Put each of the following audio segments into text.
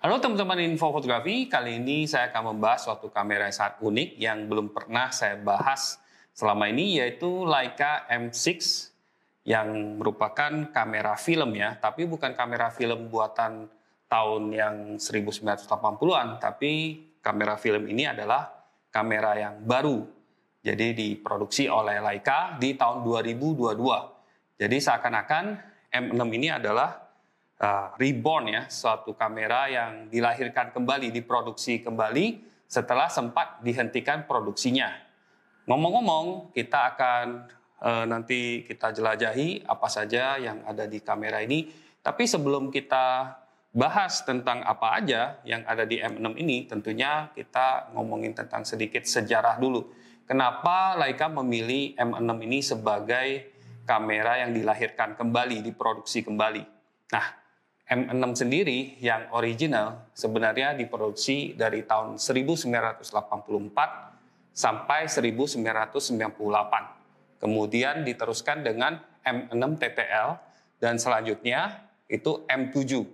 Halo teman-teman Info Fotografi, kali ini saya akan membahas suatu kamera yang sangat unik yang belum pernah saya bahas selama ini, yaitu Leica M6 yang merupakan kamera film ya, tapi bukan kamera film buatan tahun yang 1980-an, tapi kamera film ini adalah kamera yang baru. Jadi diproduksi oleh Leica di tahun 2022. Jadi seakan-akan M6 ini adalah reborn ya, suatu kamera yang dilahirkan kembali, diproduksi kembali setelah sempat dihentikan produksinya. Ngomong-ngomong, kita akan nanti kita jelajahi apa saja yang ada di kamera ini. Tapi sebelum kita bahas tentang apa aja yang ada di M6 ini, tentunya kita ngomongin tentang sedikit sejarah dulu. Kenapa Leica memilih M6 ini sebagai kamera yang dilahirkan kembali, diproduksi kembali? Nah, M6 sendiri yang original sebenarnya diproduksi dari tahun 1984 sampai 1998. Kemudian diteruskan dengan M6 TTL dan selanjutnya itu M7.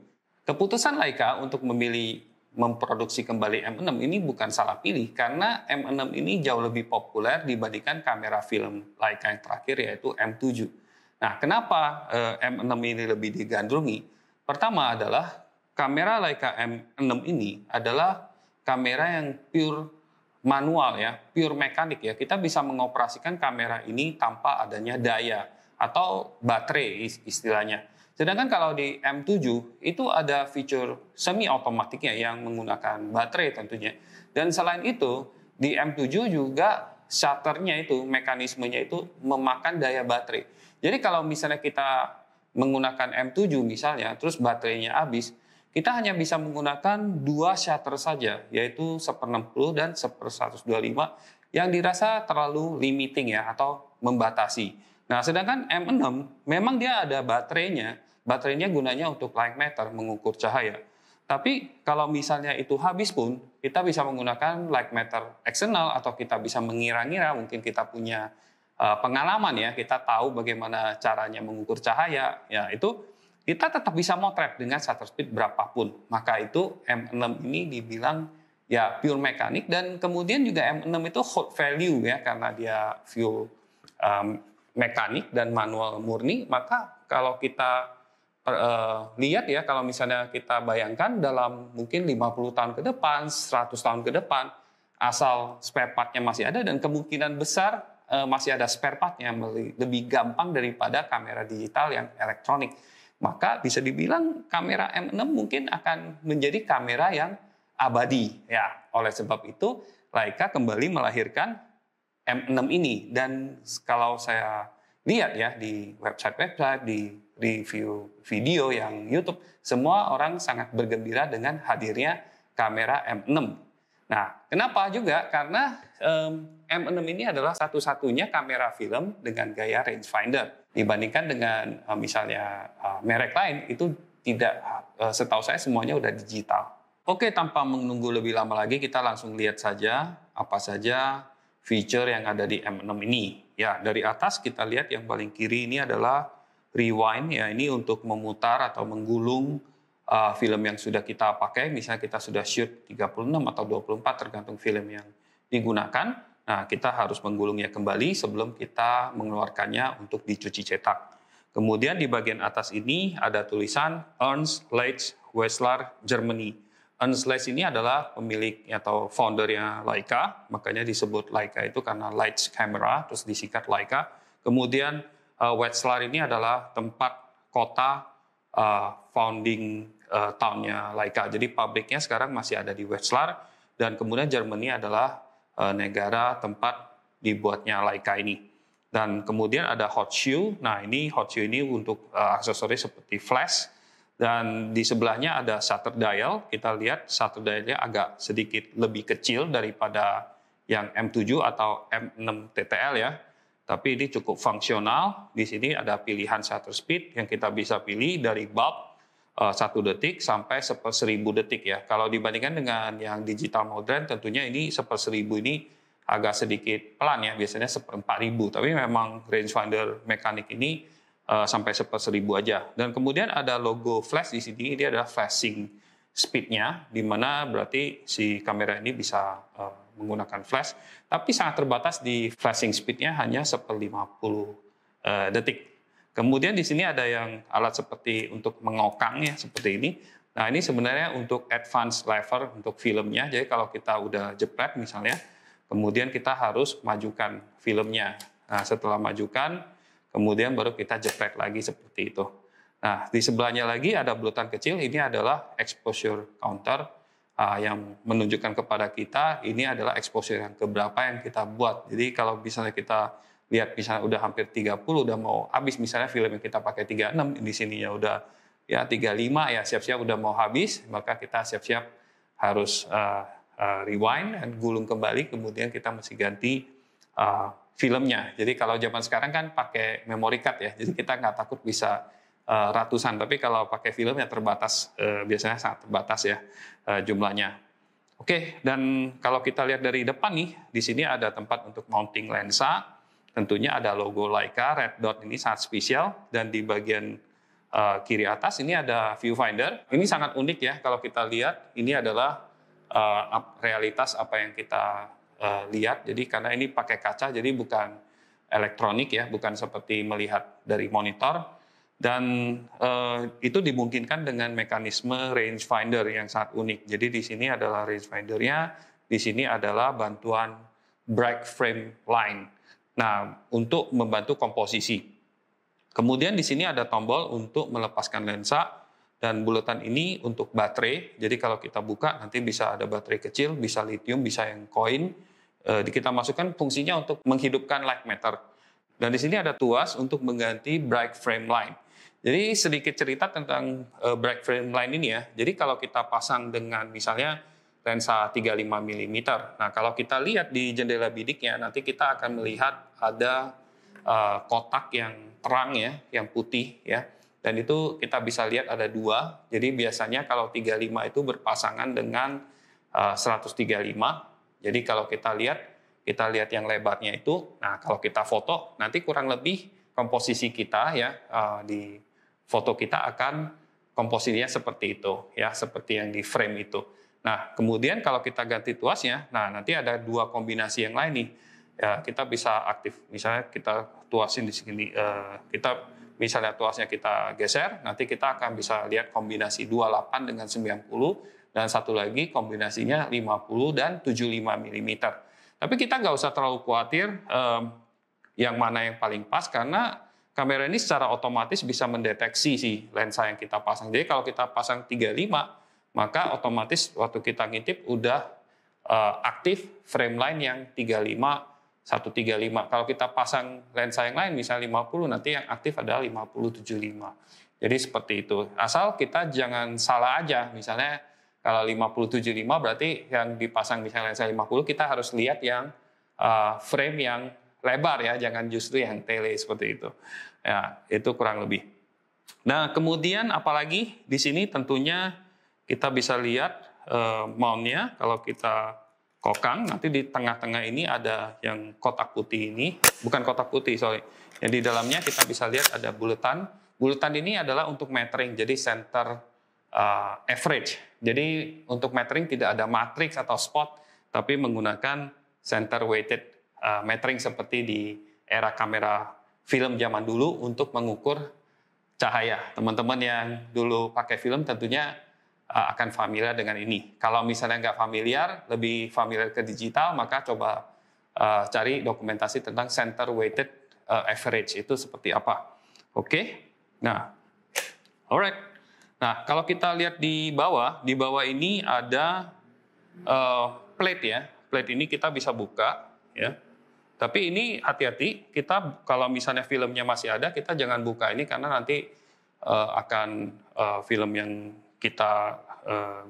Keputusan Leica untuk memproduksi kembali M6 ini bukan salah pilih karena M6 ini jauh lebih populer dibandingkan kamera film Leica yang terakhir yaitu M7. Nah, kenapa M6 ini lebih digandrungi? Pertama adalah kamera Leica M6 ini adalah kamera yang pure manual ya, pure mekanik ya. Kita bisa mengoperasikan kamera ini tanpa adanya daya atau baterai istilahnya. Sedangkan kalau di M7 itu ada fitur semi otomatiknya yang menggunakan baterai tentunya. Dan selain itu di M7 juga shutternya itu, mekanismenya itu memakan daya baterai. Jadi kalau misalnya kita menggunakan M7 misalnya, terus baterainya habis, kita hanya bisa menggunakan 2 shutter saja, yaitu 1/60 dan 1/125 yang dirasa terlalu limiting ya, atau membatasi. Nah, sedangkan M6 memang dia ada baterainya gunanya untuk light meter, mengukur cahaya. Tapi kalau misalnya itu habis pun, kita bisa menggunakan light meter eksternal atau kita bisa mengira-ngira, mungkin kita punya pengalaman ya, kita tahu bagaimana caranya mengukur cahaya, ya itu kita tetap bisa motret dengan shutter speed berapapun. Maka itu M6 ini dibilang ya pure mekanik dan kemudian juga M6 itu hot value ya karena dia fuel mekanik dan manual murni. Maka kalau kita lihat ya, kalau misalnya kita bayangkan dalam mungkin 50 tahun ke depan, 100 tahun ke depan, asal spare part-nya masih ada dan kemungkinan besar masih ada spare part yang lebih gampang daripada kamera digital yang elektronik. Maka bisa dibilang kamera M6 mungkin akan menjadi kamera yang abadi. Ya, oleh sebab itu Leica kembali melahirkan M6 ini. Dan kalau saya lihat ya di website-website, di review video yang YouTube, semua orang sangat bergembira dengan hadirnya kamera M6. Nah, kenapa juga? Karena M6 ini adalah satu-satunya kamera film dengan gaya rangefinder. Dibandingkan dengan misalnya merek lain, itu tidak, setahu saya semuanya udah digital. Oke, tanpa menunggu lebih lama lagi, kita langsung lihat saja apa saja feature yang ada di M6 ini. Ya, dari atas kita lihat yang paling kiri ini adalah rewind, ya ini untuk memutar atau menggulung film yang sudah kita pakai, misalnya kita sudah shoot 36 atau 24 tergantung film yang digunakan. Nah, kita harus menggulungnya kembali sebelum kita mengeluarkannya untuk dicuci cetak. Kemudian di bagian atas ini ada tulisan Ernst Leitz Wessler Germany. Ernst Leitz ini adalah pemilik atau foundernya Leica, makanya disebut Leica itu karena Leitz Camera, terus disingkat Leica. Kemudian Wetzlar ini adalah tempat kota founding tahunnya Leica. Jadi pabriknya sekarang masih ada di Wetzlar dan kemudian Germany adalah negara tempat dibuatnya Leica ini. Dan kemudian ada hot shoe. Nah, ini hot shoe ini untuk aksesoris seperti flash dan di sebelahnya ada shutter dial. Kita lihat shutter dialnya agak sedikit lebih kecil daripada yang M7 atau M6 TTL ya. Tapi ini cukup fungsional. Di sini ada pilihan shutter speed yang kita bisa pilih dari bulb 1 detik sampai 1/1000 detik ya. Kalau dibandingkan dengan yang digital modern, tentunya ini 1/1000 ini agak sedikit pelan ya. Biasanya 1/4000. Tapi memang rangefinder mekanik ini sampai 1/1000 aja. Dan kemudian ada logo flash di sini. Ini adalah flashing speed-nya, di mana berarti si kamera ini bisa menggunakan flash, tapi sangat terbatas di flashing speed-nya hanya 1/50 detik. Kemudian di sini ada yang alat seperti untuk mengokang ya, seperti ini. Nah, ini sebenarnya untuk advance lever untuk filmnya. Jadi kalau kita udah jepret misalnya, kemudian kita harus majukan filmnya. Nah, setelah majukan, kemudian baru kita jepret lagi seperti itu. Nah, di sebelahnya lagi ada bulutan kecil, ini adalah exposure counter yang menunjukkan kepada kita ini adalah exposure yang keberapa yang kita buat. Jadi kalau misalnya kita lihat misalnya udah hampir 30, udah mau habis misalnya film yang kita pakai 36, di sininya udah ya 35 ya siap-siap udah mau habis, maka kita siap-siap harus rewind dan gulung kembali, kemudian kita mesti ganti filmnya. Jadi kalau zaman sekarang kan pakai memory card ya, jadi kita nggak takut bisa ratusan, tapi kalau pakai film ya terbatas, biasanya sangat terbatas ya jumlahnya. Oke, dan kalau kita lihat dari depan nih, di sini ada tempat untuk mounting lensa, tentunya ada logo Leica, red dot ini sangat spesial, dan di bagian kiri atas ini ada viewfinder. Ini sangat unik ya, kalau kita lihat ini adalah realitas apa yang kita lihat, jadi karena ini pakai kaca, jadi bukan elektronik ya, bukan seperti melihat dari monitor. Dan itu dimungkinkan dengan mekanisme rangefinder yang sangat unik. Jadi di sini adalah rangefindernya, di sini adalah bantuan bright frame line. Nah, untuk membantu komposisi. Kemudian di sini ada tombol untuk melepaskan lensa dan bulatan ini untuk baterai. Jadi kalau kita buka nanti bisa ada baterai kecil, bisa lithium, bisa yang koin. Kita masukkan fungsinya untuk menghidupkan light meter. Dan di sini ada tuas untuk mengganti bright frame line. Jadi sedikit cerita tentang bright frame line ini ya. Jadi kalau kita pasang dengan misalnya lensa 35 mm. Nah, kalau kita lihat di jendela bidiknya, nanti kita akan melihat ada kotak yang terang ya, yang putih ya. Dan itu kita bisa lihat ada dua. Jadi biasanya kalau 35 itu berpasangan dengan 135. Jadi kalau kita lihat yang lebarnya itu. Nah, kalau kita foto, nanti kurang lebih komposisi kita ya di foto kita akan komposisinya seperti itu ya, seperti yang di frame itu. Nah, kemudian kalau kita ganti tuasnya, nah nanti ada dua kombinasi yang lain nih. Ya, kita bisa aktif, misalnya kita tuasin di sini, kita misalnya tuasnya kita geser, nanti kita akan bisa lihat kombinasi 28 dengan 90, dan satu lagi kombinasinya 50 dan 75 mm. Tapi kita nggak usah terlalu khawatir yang mana yang paling pas, karena kamera ini secara otomatis bisa mendeteksi si lensa yang kita pasang. Jadi kalau kita pasang 35, maka otomatis waktu kita ngintip udah aktif frame line yang 135. Kalau kita pasang lensa yang lain, misalnya 50, nanti yang aktif adalah 50-75. Jadi seperti itu. Asal kita jangan salah aja. Misalnya kalau 50-75 berarti yang dipasang misalnya lensa 50, kita harus lihat yang frame yang lebar ya, jangan justru yang tele seperti itu. Ya, itu kurang lebih. Nah, kemudian apalagi di sini tentunya kita bisa lihat mount-nya. Kalau kita kokang, nanti di tengah-tengah ini ada yang kotak putih ini, bukan kotak putih, sorry. Yang di dalamnya kita bisa lihat ada bulatan. Bulatan ini adalah untuk metering, jadi center average. Jadi untuk metering tidak ada matrix atau spot, tapi menggunakan center weighted metering seperti di era kamera film zaman dulu untuk mengukur cahaya. Teman-teman yang dulu pakai film tentunya akan familiar dengan ini. Kalau misalnya nggak familiar, lebih familiar ke digital, maka coba cari dokumentasi tentang center weighted average itu seperti apa. Oke? Nah, alright. Nah, kalau kita lihat di bawah ini ada plate ya. Plate ini kita bisa buka ya. Tapi ini hati-hati, kita kalau misalnya filmnya masih ada, kita jangan buka ini karena nanti akan film yang kita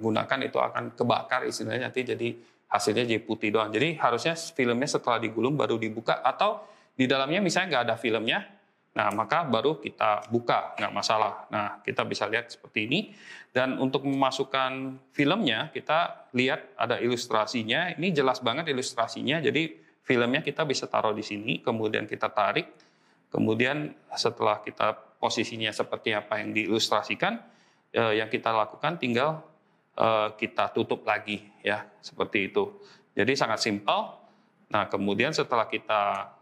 gunakan itu akan kebakar istilahnya, nanti jadi hasilnya jadi putih doang. Jadi harusnya filmnya setelah digulung baru dibuka, atau di dalamnya misalnya nggak ada filmnya, nah maka baru kita buka, nggak masalah. Nah, kita bisa lihat seperti ini. Dan untuk memasukkan filmnya, kita lihat ada ilustrasinya. Ini jelas banget ilustrasinya, jadi filmnya kita bisa taruh di sini, kemudian kita tarik, kemudian setelah kita posisinya seperti apa yang diilustrasikan, yang kita lakukan tinggal kita tutup lagi ya, seperti itu. Jadi sangat simpel. Nah, kemudian setelah kita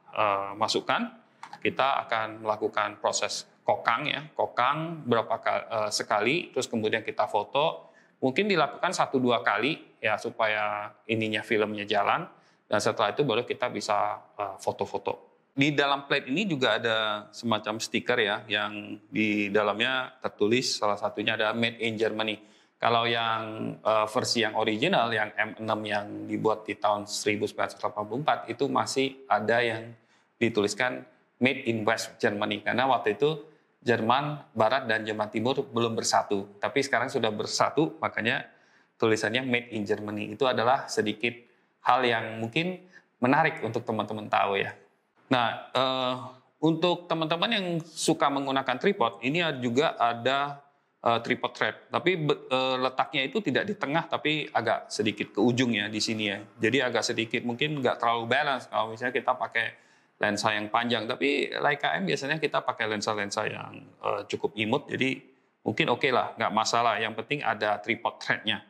masukkan, kita akan melakukan proses kokang ya, kokang sekali, terus kemudian kita foto. Mungkin dilakukan 1-2 kali ya supaya ininya filmnya jalan, dan setelah itu baru kita bisa foto-foto. Di dalam plate ini juga ada semacam stiker ya, yang di dalamnya tertulis salah satunya ada Made in Germany. Kalau yang versi yang original, yang M6 yang dibuat di tahun 1984, itu masih ada yang dituliskan Made in West Germany. Karena waktu itu Jerman Barat dan Jerman Timur belum bersatu. Tapi sekarang sudah bersatu, makanya tulisannya Made in Germany. Itu adalah sedikit hal yang mungkin menarik untuk teman-teman tahu ya. Nah, untuk teman-teman yang suka menggunakan tripod, ini juga ada tripod thread, tapi letaknya itu tidak di tengah, tapi agak sedikit ke ujung ya di sini ya. Jadi agak sedikit mungkin nggak terlalu balance kalau misalnya kita pakai lensa yang panjang. Tapi Leica M biasanya kita pakai lensa-lensa yang cukup imut, jadi mungkin oke lah, nggak masalah. Yang penting ada tripod thread-nya.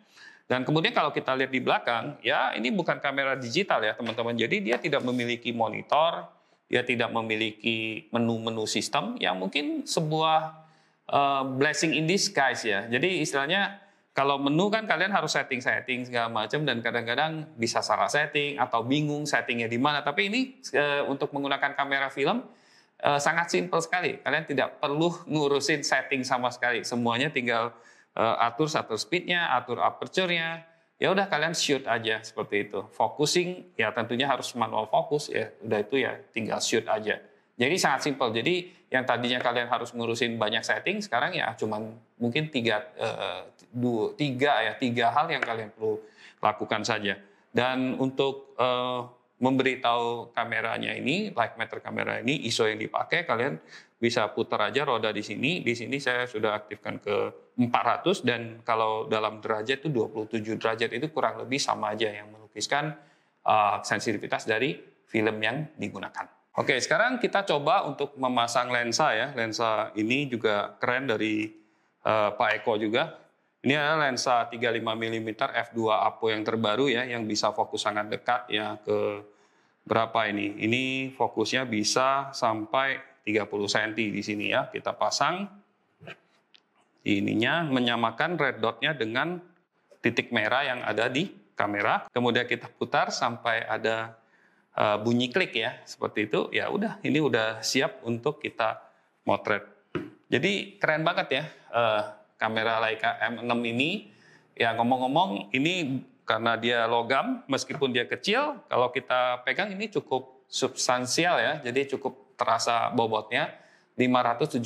Dan kemudian kalau kita lihat di belakang, ya ini bukan kamera digital ya teman-teman. Jadi dia tidak memiliki monitor, dia tidak memiliki menu-menu sistem yang mungkin sebuah blessing in disguise ya. Jadi istilahnya kalau menu kan kalian harus setting segala macam, dan kadang-kadang bisa salah setting atau bingung settingnya di mana. Tapi ini untuk menggunakan kamera film sangat simpel sekali. Kalian tidak perlu ngurusin setting sama sekali. Semuanya tinggal atur shutter speed-nya, atur aperture-nya. Ya udah kalian shoot aja seperti itu. Focusing ya tentunya harus manual fokus ya. Udah itu ya tinggal shoot aja. Jadi sangat simpel. Jadi yang tadinya kalian harus ngurusin banyak setting, sekarang ya cuman mungkin tiga hal yang kalian perlu lakukan saja. Dan untuk memberitahu kameranya ini, like meter kamera ini, ISO yang dipakai, kalian bisa putar aja roda di sini. Di sini saya sudah aktifkan ke 400, dan kalau dalam derajat itu 27 derajat, itu kurang lebih sama aja yang melukiskan sensitivitas dari film yang digunakan. Oke, sekarang kita coba untuk memasang lensa ya. Lensa ini juga keren dari Pak Eko juga. Ini adalah lensa 35 mm f2 Apo yang terbaru ya, yang bisa fokus sangat dekat ya ke berapa ini. Ini fokusnya bisa sampai 30 cm di sini ya. Kita pasang. Ininya menyamakan red dot-nya dengan titik merah yang ada di kamera. Kemudian kita putar sampai ada bunyi klik ya, seperti itu. Ya udah, ini udah siap untuk kita motret. Jadi keren banget ya kamera Leica M6 ini. Ya ngomong-ngomong, ini karena dia logam, meskipun dia kecil, kalau kita pegang ini cukup substansial ya. Jadi cukup terasa bobotnya 575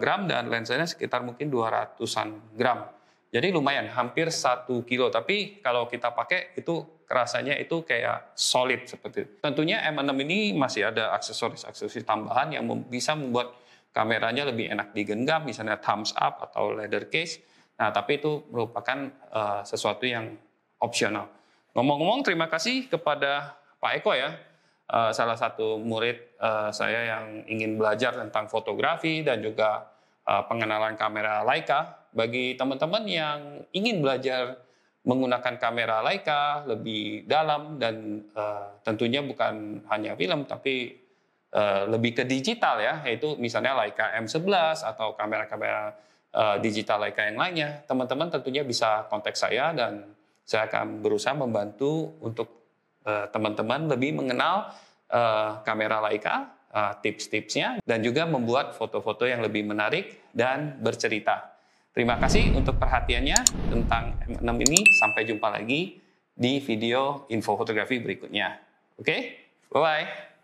gram, dan lensanya sekitar mungkin 200-an gram. Jadi lumayan, hampir 1 kilo. Tapi kalau kita pakai itu rasanya itu kayak solid seperti itu. Tentunya M6 ini masih ada aksesoris tambahan yang bisa membuat kameranya lebih enak digenggam, misalnya thumbs up atau leather case. Nah, tapi itu merupakan sesuatu yang opsional. Ngomong-ngomong, terima kasih kepada Pak Eko ya, salah satu murid saya yang ingin belajar tentang fotografi dan juga pengenalan kamera Leica. Bagi teman-teman yang ingin belajar menggunakan kamera Leica lebih dalam, dan tentunya bukan hanya film tapi lebih ke digital ya, yaitu misalnya Leica M11 atau kamera-kamera digital Leica yang lainnya, teman-teman tentunya bisa kontak saya, dan saya akan berusaha membantu untuk teman-teman lebih mengenal kamera Leica, tips-tipsnya, dan juga membuat foto-foto yang lebih menarik dan bercerita. Terima kasih untuk perhatiannya tentang M6 ini. Sampai jumpa lagi di video info fotografi berikutnya. Oke, bye-bye.